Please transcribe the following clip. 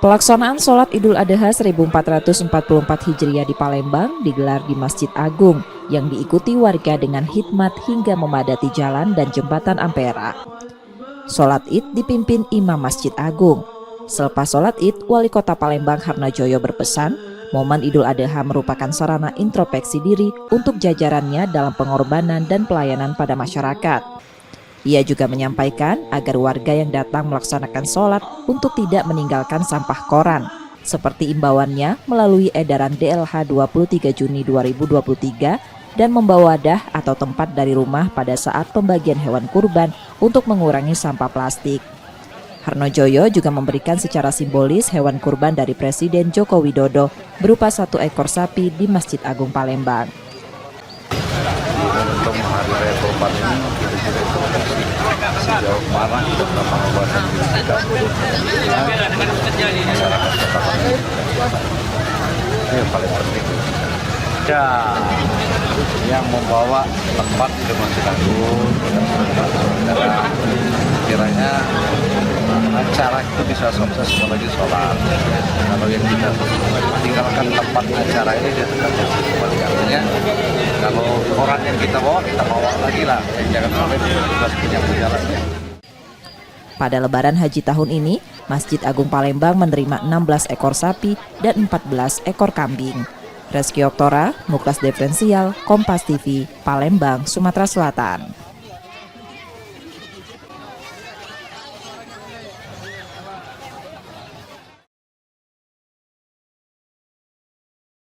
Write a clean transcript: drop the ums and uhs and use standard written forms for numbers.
Pelaksanaan sholat Idul Adha 1444 Hijriah di Palembang digelar di Masjid Agung yang diikuti warga dengan hikmat hingga memadati jalan dan jembatan Ampera. Sholat Id dipimpin Imam Masjid Agung. Selepas sholat Id, Wali Kota Palembang Harnajoyo berpesan, momen Idul Adha merupakan sarana introspeksi diri untuk jajarannya dalam pengorbanan dan pelayanan pada masyarakat. Ia juga menyampaikan agar warga yang datang melaksanakan sholat untuk tidak meninggalkan sampah koran, seperti imbauannya melalui edaran DLH 23 Juni 2023 dan membawa wadah atau tempat dari rumah pada saat pembagian hewan kurban untuk mengurangi sampah plastik. Harnajoyo juga memberikan secara simbolis hewan kurban dari Presiden Joko Widodo berupa 1 ekor sapi di Masjid Agung Palembang. Untuk hari raya kurban ini kita juga introspeksi sejauh mana kita telah mengorbankan diri kita untuk masyarakat kota Palembang. Itu yang paling penting. Ya, yang membawa tempat ke Masjid Agung, saudara kiranya acara itu bisa sukses apalagi sholat. Kalau yang kita tinggalkan tempat acara ini dia tetap kembali. Artinya kalau orang yang kita bawa lagi lah, jangan sampai kita punya jalannya. Pada Lebaran Haji tahun ini, Masjid Agung Palembang menerima 16 ekor sapi dan 14 ekor kambing. Reski Oktora, Muklas Diferensial, Kompas TV, Palembang, Sumatera Selatan.